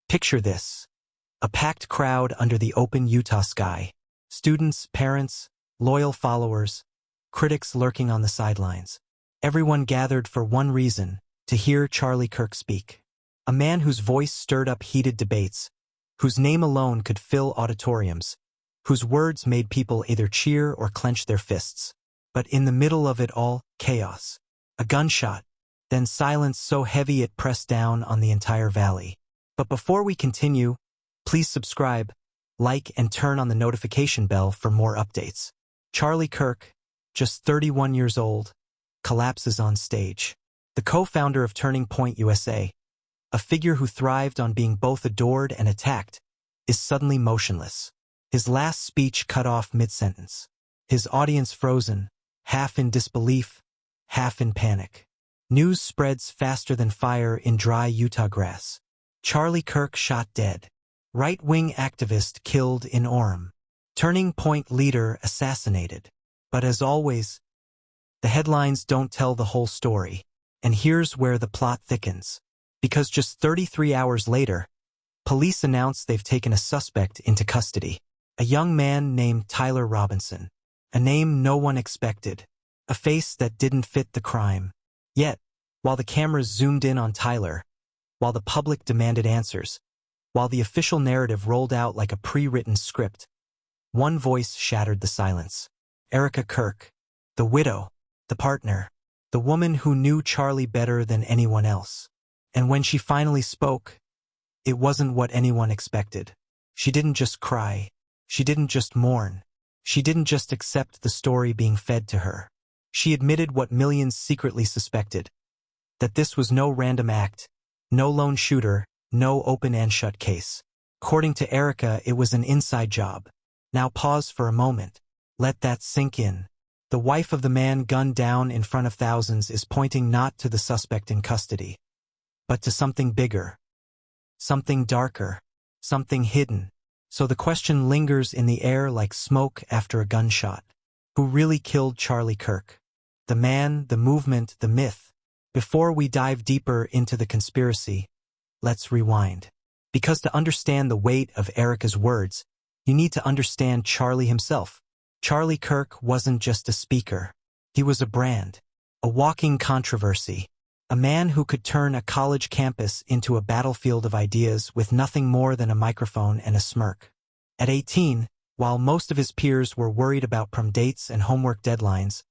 Picture this. A packed crowd under the open Utah sky. Students, parents, loyal followers, critics lurking on the sidelines. Everyone gathered for one reason, to hear Charlie Kirk speak. A man whose voice stirred up heated debates, whose name alone could fill auditoriums, whose words made people either cheer or clench their fists. But in the middle of it all, chaos. A gunshot, then silence so heavy it pressed down on the entire valley. But before we continue, please subscribe, like, and turn on the notification bell for more updates. Charlie Kirk, just 31 years old, collapses on stage. The co-founder of Turning Point USA, a figure who thrived on being both adored and attacked, is suddenly motionless. His last speech cut off mid-sentence. His audience frozen, half in disbelief, half in panic. News spreads faster than fire in dry Utah grass. Charlie Kirk shot dead. Right-wing activist killed in Orem. Turning Point leader assassinated. But as always, the headlines don't tell the whole story. And here's where the plot thickens. Because just 33 hours later, police announce they've taken a suspect into custody. A young man named Tyler Robinson. A name no one expected. A face that didn't fit the crime. Yet, while the cameras zoomed in on Tyler, while the public demanded answers, while the official narrative rolled out like a pre-written script, one voice shattered the silence. Erica Kirk, the widow, the partner, the woman who knew Charlie better than anyone else. And when she finally spoke, it wasn't what anyone expected. She didn't just cry. She didn't just mourn. She didn't just accept the story being fed to her. She admitted what millions secretly suspected, that this was no random act, no lone shooter, no open and shut case. According to Erica, it was an inside job. Now pause for a moment. Let that sink in. The wife of the man gunned down in front of thousands is pointing not to the suspect in custody, but to something bigger, something darker, something hidden. So the question lingers in the air like smoke after a gunshot. Who really killed Charlie Kirk? The man, the movement, the myth. Before we dive deeper into the conspiracy, let's rewind. Because to understand the weight of Erica's words, you need to understand Charlie himself. Charlie Kirk wasn't just a speaker. He was a brand, a walking controversy, a man who could turn a college campus into a battlefield of ideas with nothing more than a microphone and a smirk. At 18, while most of his peers were worried about prom dates and homework deadlines,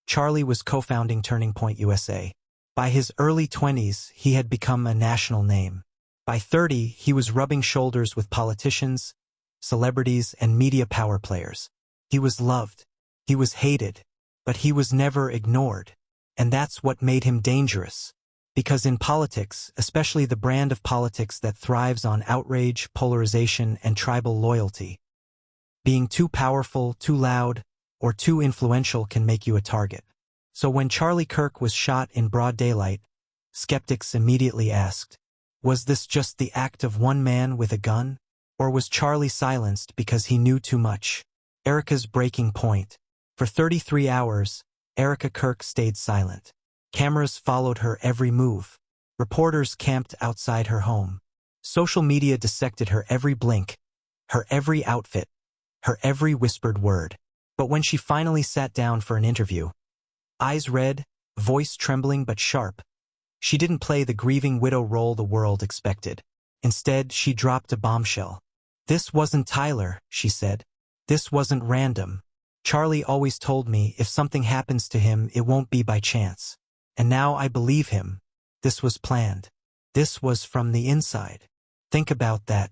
Charlie was co-founding Turning Point USA. By his early 20s, he had become a national name. By 30, he was rubbing shoulders with politicians, celebrities, and media power players. He was loved. He was hated. But he was never ignored. And that's what made him dangerous. Because in politics, especially the brand of politics that thrives on outrage, polarization, and tribal loyalty, being too powerful, too loud, or too influential can make you a target. So when Charlie Kirk was shot in broad daylight, skeptics immediately asked, was this just the act of one man with a gun? Or was Charlie silenced because he knew too much? Erica's breaking point. For 33 hours, Erica Kirk stayed silent. Cameras followed her every move. Reporters camped outside her home. Social media dissected her every blink, her every outfit, her every whispered word. But when she finally sat down for an interview, eyes red, voice trembling but sharp, she didn't play the grieving widow role the world expected. Instead, she dropped a bombshell. This wasn't Tyler, she said. This wasn't random. Charlie always told me if something happens to him, it won't be by chance. And now I believe him. This was planned. This was from the inside. Think about that.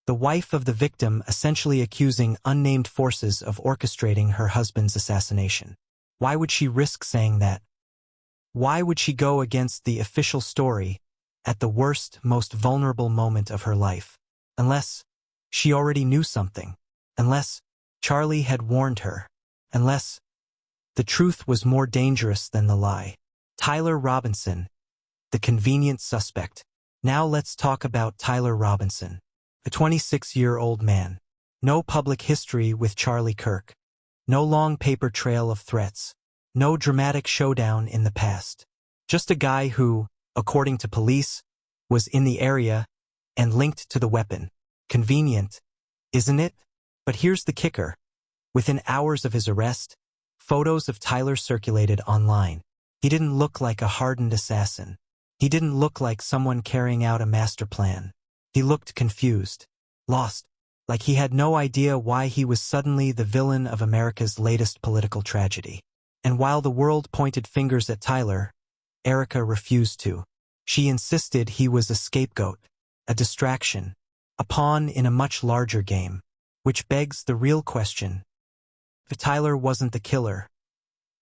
The wife of the victim essentially accusing unnamed forces of orchestrating her husband's assassination. Why would she risk saying that? Why would she go against the official story at the worst, most vulnerable moment of her life? Unless she already knew something. Unless Charlie had warned her. Unless the truth was more dangerous than the lie. Tyler Robinson, the convenient suspect. Now let's talk about Tyler Robinson, a 26-year-old man. No public history with Charlie Kirk. No long paper trail of threats. No dramatic showdown in the past. Just a guy who, according to police, was in the area and linked to the weapon. Convenient, isn't it? But here's the kicker. Within hours of his arrest, photos of Tyler circulated online. He didn't look like a hardened assassin. He didn't look like someone carrying out a master plan. He looked confused, lost, like he had no idea why he was suddenly the villain of America's latest political tragedy. And while the world pointed fingers at Tyler, Erica refused to. She insisted he was a scapegoat, a distraction, a pawn in a much larger game. Which begs the real question. If Tyler wasn't the killer,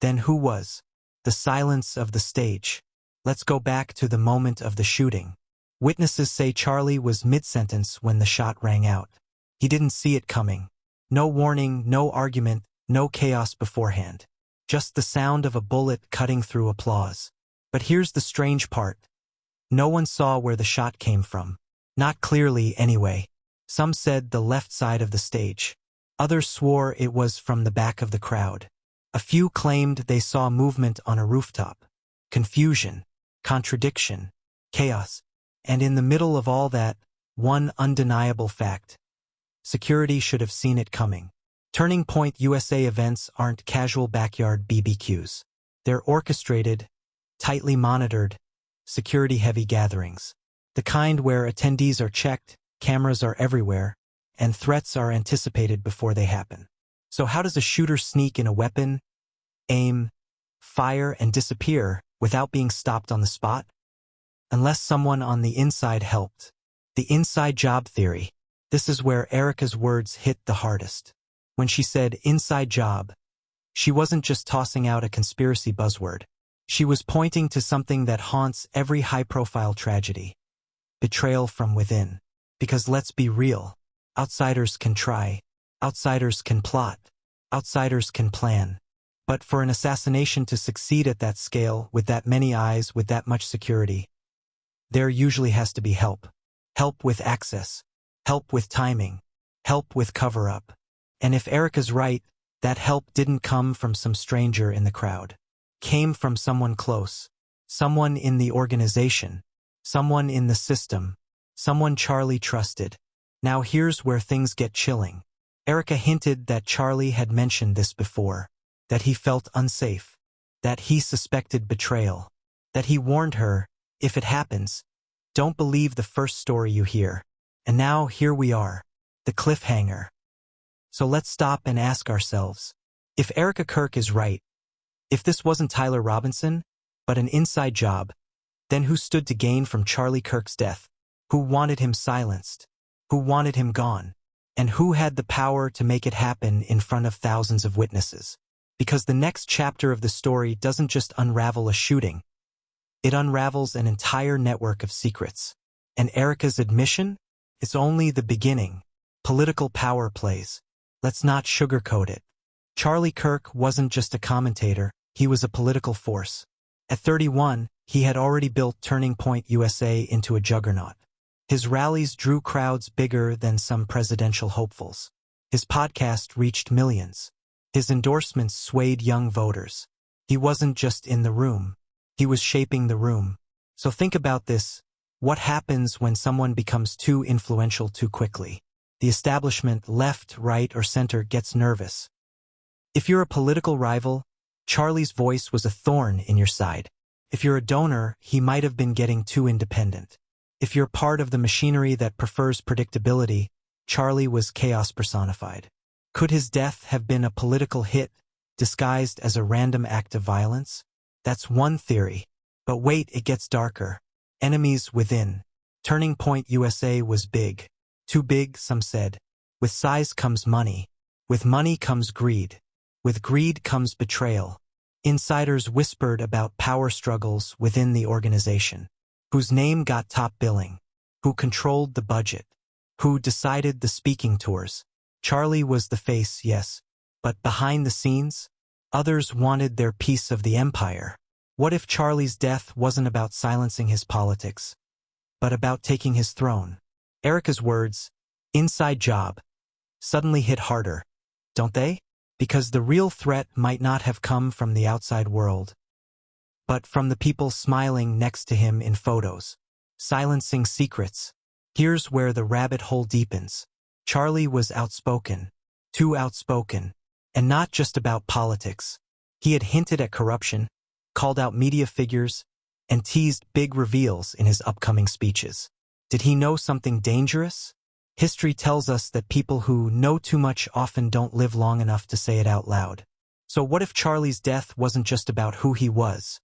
then who was? The silence of the stage. Let's go back to the moment of the shooting. Witnesses say Charlie was mid-sentence when the shot rang out. He didn't see it coming. No warning, no argument, no chaos beforehand. Just the sound of a bullet cutting through applause. But here's the strange part. No one saw where the shot came from. Not clearly, anyway. Some said the left side of the stage. Others swore it was from the back of the crowd. A few claimed they saw movement on a rooftop. Confusion, contradiction, chaos. And in the middle of all that, one undeniable fact. Security should have seen it coming. Turning Point USA events aren't casual backyard BBQs. They're orchestrated, tightly monitored, security-heavy gatherings. The kind where attendees are checked, cameras are everywhere, and threats are anticipated before they happen. So how does a shooter sneak in a weapon, aim, fire, and disappear without being stopped on the spot? Unless someone on the inside helped. The inside job theory. This is where Erica's words hit the hardest. When she said inside job, she wasn't just tossing out a conspiracy buzzword. She was pointing to something that haunts every high-profile tragedy. Betrayal from within. Because let's be real, outsiders can try, outsiders can plot, outsiders can plan. But for an assassination to succeed at that scale, with that many eyes, with that much security, there usually has to be help. Help with access, help with timing, help with cover-up. And if Erica's right, that help didn't come from some stranger in the crowd. Came from someone close, someone in the organization, someone in the system, someone Charlie trusted. Now here's where things get chilling. Erica hinted that Charlie had mentioned this before, that he felt unsafe, that he suspected betrayal, that he warned her, if it happens, don't believe the first story you hear. And now here we are, the cliffhanger. So let's stop and ask ourselves, if Erica Kirk is right, if this wasn't Tyler Robinson, but an inside job, then who stood to gain from Charlie Kirk's death? Who wanted him silenced? Who wanted him gone? And who had the power to make it happen in front of thousands of witnesses? Because the next chapter of the story doesn't just unravel a shooting. It unravels an entire network of secrets. And Erica's admission? It's only the beginning. Political power plays. Let's not sugarcoat it. Charlie Kirk wasn't just a commentator, he was a political force. At 31, he had already built Turning Point USA into a juggernaut. His rallies drew crowds bigger than some presidential hopefuls. His podcast reached millions. His endorsements swayed young voters. He wasn't just in the room. He was shaping the room. So think about this. What happens when someone becomes too influential too quickly? The establishment, left, right, or center, gets nervous. If you're a political rival, Charlie's voice was a thorn in your side. If you're a donor, he might have been getting too independent. If you're part of the machinery that prefers predictability, Charlie was chaos personified. Could his death have been a political hit, disguised as a random act of violence? That's one theory. But wait, it gets darker. Enemies within. Turning Point USA was big. Too big, some said. With size comes money. With money comes greed. With greed comes betrayal. Insiders whispered about power struggles within the organization. Whose name got top billing? Who controlled the budget? Who decided the speaking tours? Charlie was the face, yes. But behind the scenes, others wanted their piece of the empire. What if Charlie's death wasn't about silencing his politics, but about taking his throne? Erica's words, inside job, suddenly hit harder, don't they? Because the real threat might not have come from the outside world, but from the people smiling next to him in photos, silencing secrets, Here's where the rabbit hole deepens. Charlie was outspoken, too outspoken, and not just about politics. He had hinted at corruption, called out media figures, and teased big reveals in his upcoming speeches. Did he know something dangerous? History tells us that people who know too much often don't live long enough to say it out loud. So what if Charlie's death wasn't just about who he was,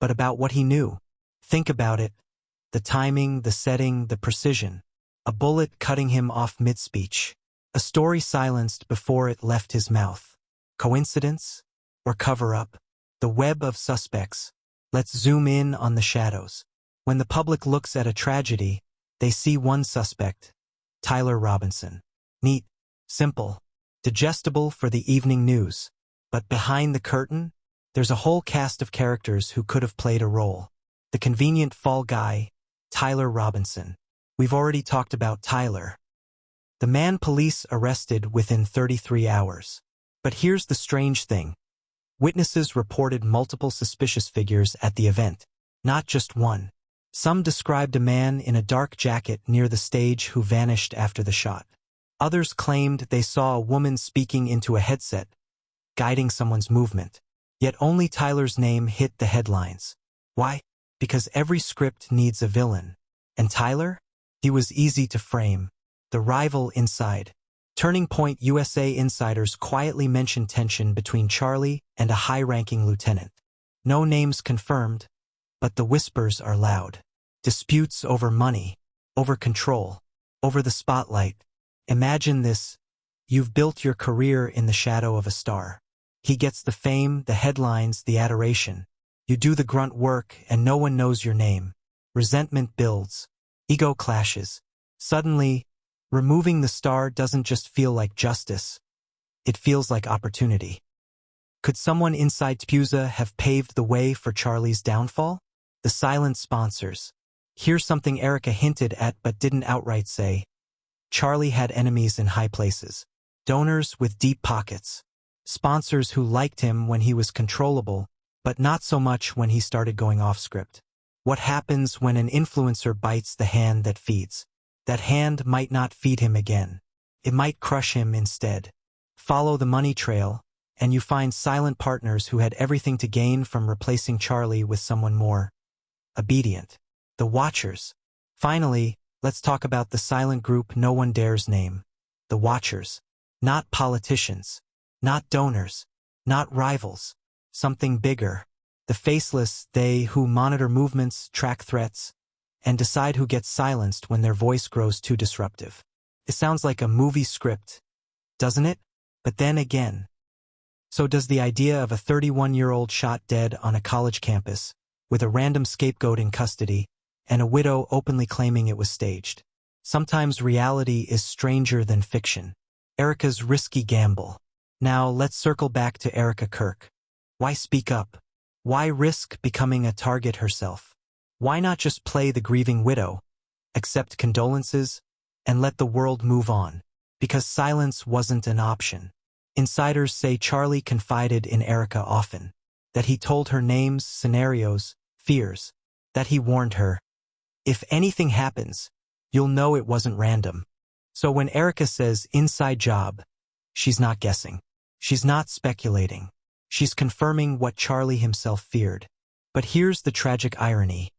but about what he knew? Think about it. The timing, the setting, the precision. A bullet cutting him off mid-speech. A story silenced before it left his mouth. Coincidence? Or cover-up? The web of suspects. Let's zoom in on the shadows. When the public looks at a tragedy, they see one suspect, Tyler Robinson. Neat, simple, digestible for the evening news. But behind the curtain, there's a whole cast of characters who could have played a role. The convenient fall guy, Tyler Robinson. We've already talked about Tyler. The man police arrested within 33 hours. But here's the strange thing. Witnesses reported multiple suspicious figures at the event, not just one. Some described a man in a dark jacket near the stage who vanished after the shot. Others claimed they saw a woman speaking into a headset, guiding someone's movement. Yet only Tyler's name hit the headlines. Why? Because every script needs a villain. And Tyler? He was easy to frame. The rival inside. Turning Point USA insiders quietly mentioned tension between Charlie and a high-ranking lieutenant. No names confirmed, but the whispers are loud. Disputes over money, over control, over the spotlight. Imagine this. You've built your career in the shadow of a star. He gets the fame, the headlines, the adoration. You do the grunt work and no one knows your name. Resentment builds. Ego clashes. Suddenly, removing the star doesn't just feel like justice. It feels like opportunity. Could someone inside TPUSA have paved the way for Charlie's downfall? The silent sponsors. Here's something Erica hinted at but didn't outright say. Charlie had enemies in high places. Donors with deep pockets. Sponsors who liked him when he was controllable, but not so much when he started going off script. What happens when an influencer bites the hand that feeds? That hand might not feed him again. It might crush him instead. Follow the money trail, and you find silent partners who had everything to gain from replacing Charlie with someone more obedient. The Watchers. Finally, let's talk about the silent group no one dares name. The Watchers. Not politicians. Not donors. Not rivals. Something bigger. The faceless, they who monitor movements, track threats, and decide who gets silenced when their voice grows too disruptive. It sounds like a movie script, doesn't it? But then again. So does the idea of a 31-year-old shot dead on a college campus, with a random scapegoat in custody, and a widow openly claiming it was staged. Sometimes reality is stranger than fiction. Erica's risky gamble. Now let's circle back to Erica Kirk. Why speak up? Why risk becoming a target herself? Why not just play the grieving widow, accept condolences, and let the world move on? Because silence wasn't an option. Insiders say Charlie confided in Erica often, that he told her names, scenarios, fears, that he warned her. If anything happens, you'll know it wasn't random. So when Erica says inside job, she's not guessing. She's not speculating. She's confirming what Charlie himself feared. But here's the tragic irony.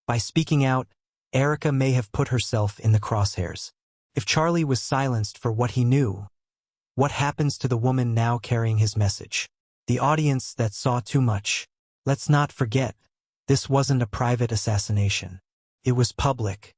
By speaking out, Erica may have put herself in the crosshairs. If Charlie was silenced for what he knew, what happens to the woman now carrying his message? The audience that saw too much. Let's not forget, this wasn't a private assassination. It was public.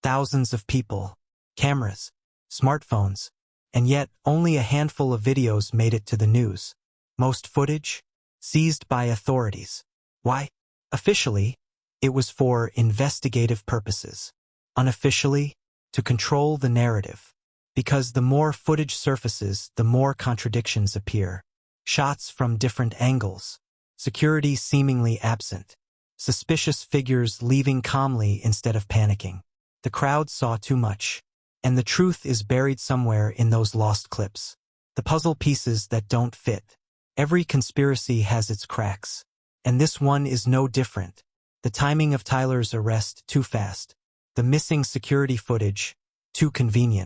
Thousands of people, cameras, smartphones, and yet only a handful of videos made it to the news. Most footage, seized by authorities. Why? Officially, it was for investigative purposes. Unofficially, to control the narrative. Because the more footage surfaces, the more contradictions appear. Shots from different angles. Security seemingly absent. Suspicious figures leaving calmly instead of panicking. The crowd saw too much. And the truth is buried somewhere in those lost clips. The puzzle pieces that don't fit. Every conspiracy has its cracks. And this one is no different. The timing of Tyler's arrest too fast. The missing security footage, too convenient.